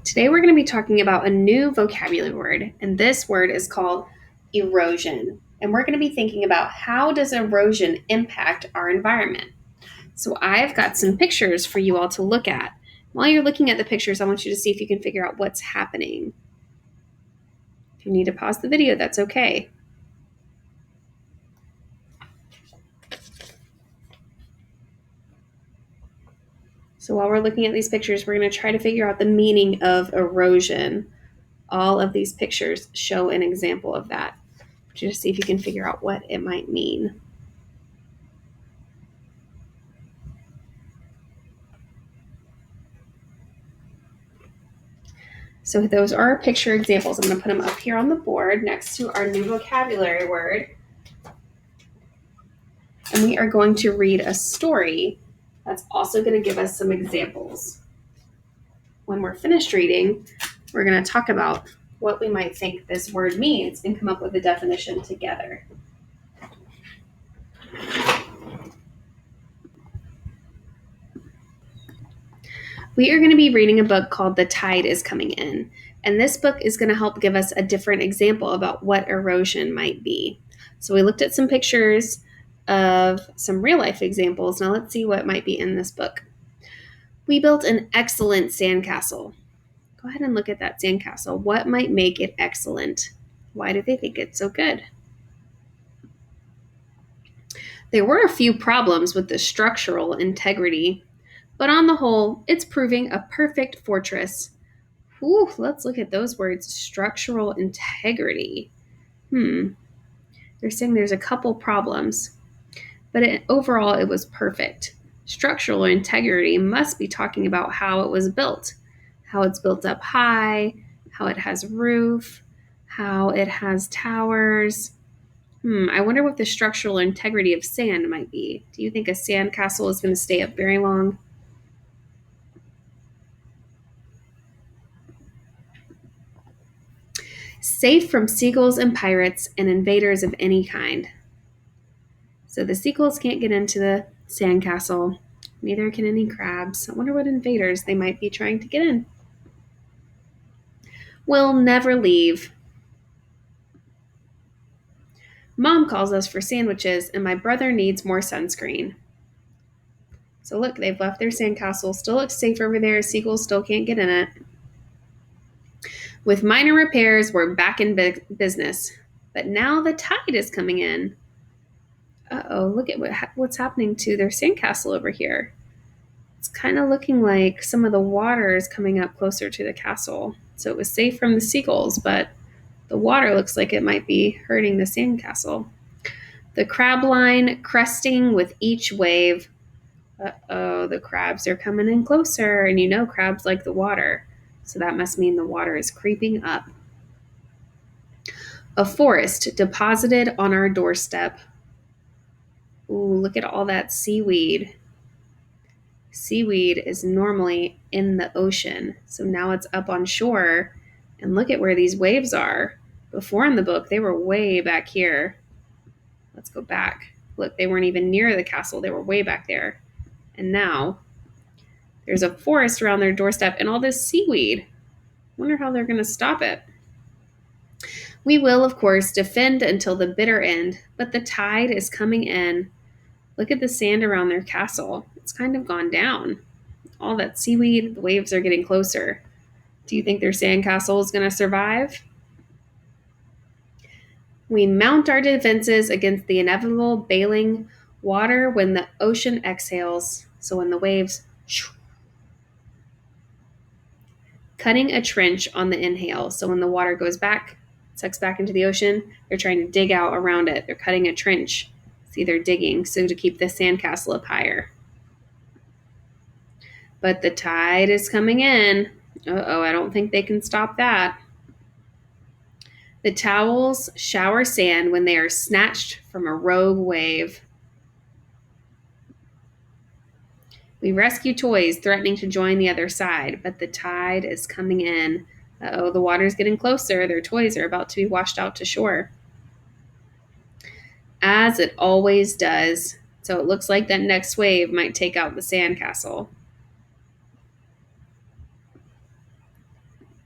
Today we're going to be talking about a new vocabulary word, and this word is called erosion. And we're going to be thinking about how does erosion impact our environment. So I've got some pictures for you all to look at. While you're looking at the pictures, I want you to see if you can figure out what's happening. If you need to pause the video, that's okay. So while we're looking at these pictures, we're going to try to figure out the meaning of erosion. All of these pictures show an example of that. Just see if you can figure out what it might mean. So those are our picture examples. I'm going to put them up here on the board next to our new vocabulary word. And we are going to read a story that's also going to give us some examples. When we're finished reading, we're going to talk about what we might think this word means and come up with a definition together. We are going to be reading a book called The Tide is Coming In, and this book is going to help give us a different example about what erosion might be. So we looked at some pictures of some real life examples. Now let's see what might be in this book. We built an excellent sandcastle. Go ahead and look at that sandcastle. What might make it excellent? Why do they think it's so good? There were a few problems with the structural integrity, but on the whole, it's proving a perfect fortress. Ooh, let's look at those words. Structural integrity. They're saying there's a couple problems, but overall it was perfect. Structural integrity must be talking about how it was built, how it's built up high, how it has roof, how it has towers. I wonder what the structural integrity of sand might be. Do you think a sand castle is going to stay up very long? Safe from seagulls and pirates and invaders of any kind. So the seagulls can't get into the sandcastle. Neither can any crabs. I wonder what invaders they might be trying to get in. We'll never leave. Mom calls us for sandwiches, and my brother needs more sunscreen. So look, they've left their sandcastle. Still looks safe over there. Seagulls still can't get in it. With minor repairs, we're back in business. But now the tide is coming in. Uh-oh, look at what's happening to their sandcastle over here. It's kind of looking like some of the water is coming up closer to the castle. So it was safe from the seagulls, but the water looks like it might be hurting the sandcastle. The crab line cresting with each wave. Uh-oh, the crabs are coming in closer, and you know crabs like the water. So that must mean the water is creeping up. A forest deposited on our doorstep. Ooh, look at all that seaweed. Seaweed is normally in the ocean, so now it's up on shore. And look at where these waves are. Before in the book, they were way back here. Let's go back. Look, they weren't even near the castle. They were way back there. And now there's a forest around their doorstep and all this seaweed. Wonder how they're going to stop it. We will, of course, defend until the bitter end, but the tide is coming in. Look at the sand around their castle. It's kind of gone down. All that seaweed, the waves are getting closer. Do you think their sandcastle is going to survive? We mount our defenses against the inevitable bailing water when the ocean exhales. So when the waves cutting a trench on the inhale. So when the water goes back, sucks back into the ocean, they're trying to dig out around it. They're cutting a trench. See, they're digging so to keep the sandcastle up higher. But the tide is coming in. Uh-oh, I don't think they can stop that. The towels shower sand when they are snatched from a rogue wave. We rescue toys threatening to join the other side, but the tide is coming in. Uh-oh, the water's getting closer. Their toys are about to be washed out to shore. As it always does. So it looks like that next wave might take out the sandcastle.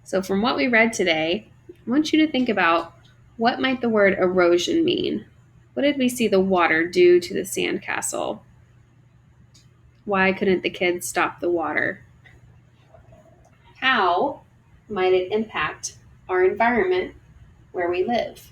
So from what we read today, I want you to think about what might the word erosion mean? What did we see the water do to the sandcastle? Why couldn't the kids stop the water? How might it impact our environment where we live?